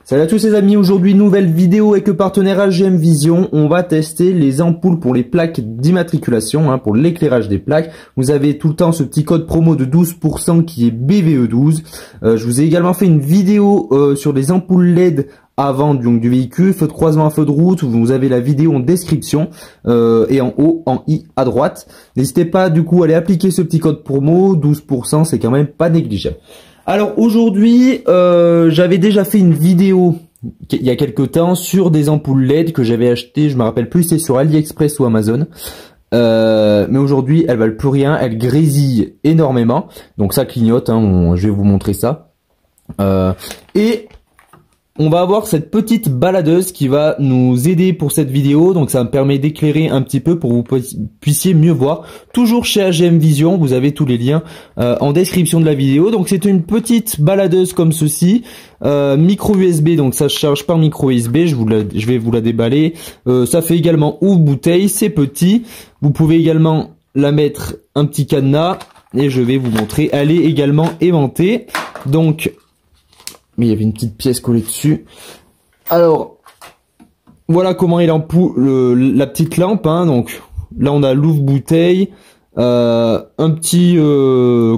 Salut à tous les amis, aujourd'hui nouvelle vidéo avec le partenaire AGM Vision. On va tester les ampoules pour les plaques d'immatriculation, pour l'éclairage des plaques. Vous avez tout le temps ce petit code promo de 12% qui est BVE12. Je vous ai également fait une vidéo sur les ampoules LED avant donc du véhicule, feu de croisement, feu de route. Vous avez la vidéo en description et en haut, en i à droite. N'hésitez pas du coup à aller appliquer ce petit code promo, 12%, c'est quand même pas négligeable. Alors aujourd'hui, j'avais déjà fait une vidéo il y a quelques temps sur des ampoules LED que j'avais achetées, je me rappelle plus si c'est sur AliExpress ou Amazon. Mais aujourd'hui, elles valent plus rien, elles grésillent énormément, donc ça clignote, je vais vous montrer ça. Et on va avoir cette petite baladeuse qui va nous aider pour cette vidéo, donc ça me permet d'éclairer un petit peu pour que vous puissiez mieux voir. Toujours chez AGM Vision, vous avez tous les liens en description de la vidéo. Donc c'est une petite baladeuse comme ceci, micro USB, donc ça se charge par micro USB, je vais vous la déballer. Ça fait également ouvre bouteille, c'est petit. Vous pouvez également la mettre un petit cadenas et je vais vous montrer. Elle est également aimantée, donc mais il y avait une petite pièce collée dessus. Alors, voilà comment est la petite lampe. Donc là, on a l'ouvre-bouteille, un petit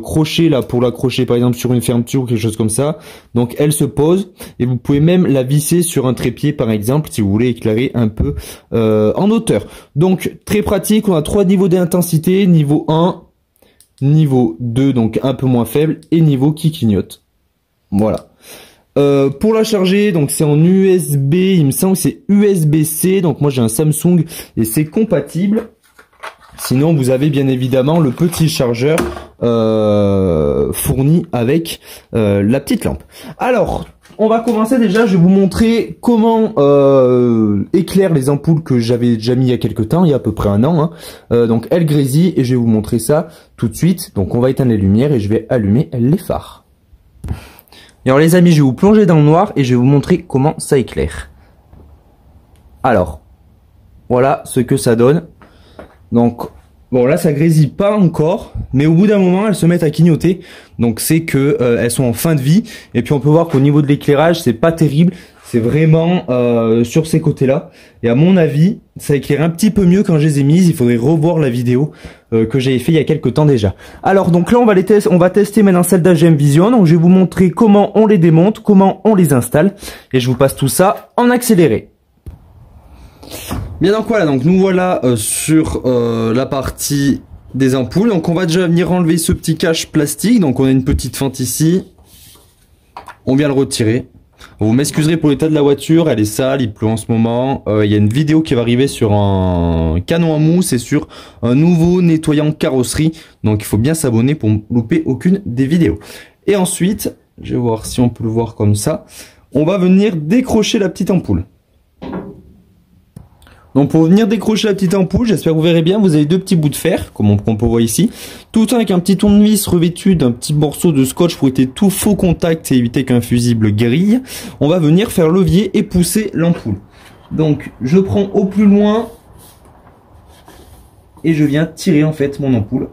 crochet là pour l'accrocher par exemple sur une fermeture ou quelque chose comme ça. Donc elle se pose et vous pouvez même la visser sur un trépied par exemple si vous voulez éclairer un peu en hauteur. Donc très pratique. On a 3 niveaux d'intensité, niveau 1, niveau 2 donc un peu moins faible et niveau qui clignote. Voilà. Pour la charger, donc c'est en USB, il me semble que c'est USB-C, donc moi j'ai un Samsung et c'est compatible. Sinon vous avez bien évidemment le petit chargeur fourni avec la petite lampe. Alors, on va commencer déjà, je vais vous montrer comment éclaire les ampoules que j'avais déjà mis il y a quelques temps, il y a à peu près un an. Donc elles grésillent et je vais vous montrer ça tout de suite. Donc on va éteindre les lumières et je vais allumer les phares. Et alors les amis, je vais vous plonger dans le noir et je vais vous montrer comment ça éclaire. Alors, voilà ce que ça donne. Donc, bon là ça grésille pas encore, mais au bout d'un moment elles se mettent à clignoter. Donc c'est que elles sont en fin de vie. Et puis on peut voir qu'au niveau de l'éclairage, c'est pas terrible. C'est vraiment sur ces côtés-là. Et à mon avis, ça éclaire un petit peu mieux quand je les ai mises. Il faudrait revoir la vidéo que j'avais fait il y a quelques temps déjà. Alors donc là, on va tester maintenant celle d'AGM Vision. Donc je vais vous montrer comment on les démonte, comment on les installe. Et je vous passe tout ça en accéléré. Bien donc voilà, donc nous voilà sur la partie des ampoules. Donc on va déjà venir enlever ce petit cache plastique. Donc on a une petite fente ici. On vient le retirer. Vous m'excuserez pour l'état de la voiture, elle est sale, il pleut en ce moment. Il y a une vidéo qui va arriver sur un canon à mousse et sur un nouveau nettoyant carrosserie. Donc il faut bien s'abonner pour ne louper aucune des vidéos. Et ensuite, je vais voir si on peut le voir comme ça. On va venir décrocher la petite ampoule. Donc pour venir décrocher la petite ampoule, j'espère que vous verrez bien, vous avez 2 petits bouts de fer, comme on peut voir ici, tout avec un petit tournevis revêtu d'un petit morceau de scotch pour éviter tout faux contact et éviter qu'un fusible grille. On va venir faire levier et pousser l'ampoule. Donc je prends au plus loin et je viens tirer en fait mon ampoule.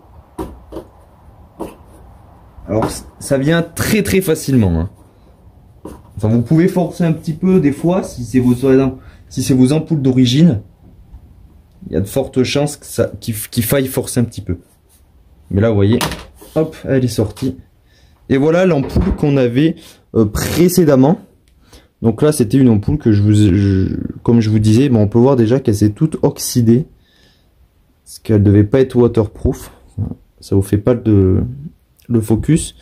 Alors ça vient très facilement. Enfin vous pouvez forcer un petit peu des fois si c'est vos ampoules d'origine. Il y a de fortes chances qu'il faille forcer un petit peu. Mais là, vous voyez, hop, elle est sortie. Et voilà l'ampoule qu'on avait précédemment. Donc là, c'était une ampoule que comme je vous disais, on peut voir déjà qu'elle s'est toute oxydée. Parce qu'elle devait pas être waterproof. Ça vous fait pas le focus.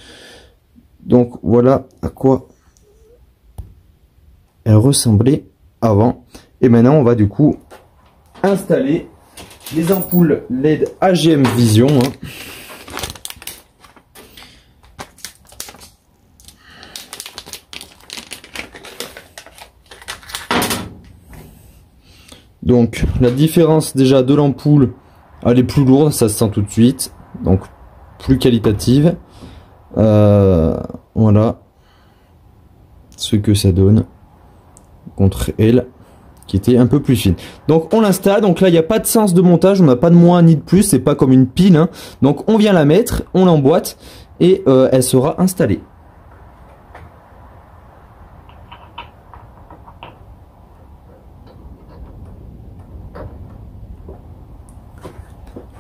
Donc voilà à quoi elle ressemblait avant. Et maintenant, on va du coup installer les ampoules LED AGM Vision. Donc la différence déjà de l'ampoule, elle est plus lourde, ça se sent tout de suite, donc plus qualitative. Voilà ce que ça donne contre elle qui était un peu plus fine. Donc on l'installe, donc là il n'y a pas de sens de montage, on n'a pas de moins ni de plus, c'est pas comme une pile. Donc on vient la mettre, on l'emboîte et elle sera installée.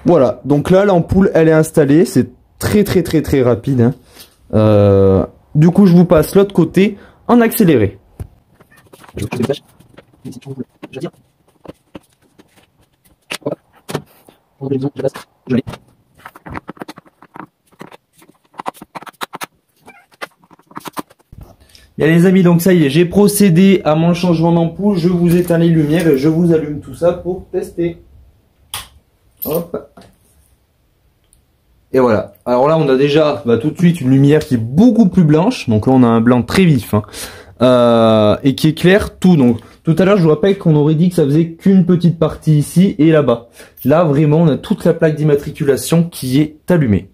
Voilà, donc là l'ampoule elle est installée, c'est très rapide. Hein. Du coup je vous passe l'autre côté en accéléré. Bien les amis, donc ça y est, j'ai procédé à mon changement d'ampoule, je vous éteins les lumières et je vous allume tout ça pour tester. Hop. Et voilà. Alors là, on a déjà tout de suite une lumière qui est beaucoup plus blanche. Donc là, on a un blanc très vif. Hein, et qui éclaire tout. Donc tout à l'heure, je vous rappelle qu'on aurait dit que ça faisait qu'une petite partie ici et là-bas. Là, vraiment, on a toute la plaque d'immatriculation qui est allumée.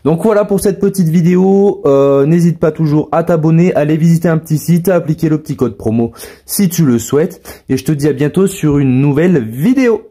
Donc voilà pour cette petite vidéo. N'hésite pas toujours à t'abonner, à aller visiter un petit site, à appliquer le petit code promo si tu le souhaites. Et je te dis à bientôt sur une nouvelle vidéo.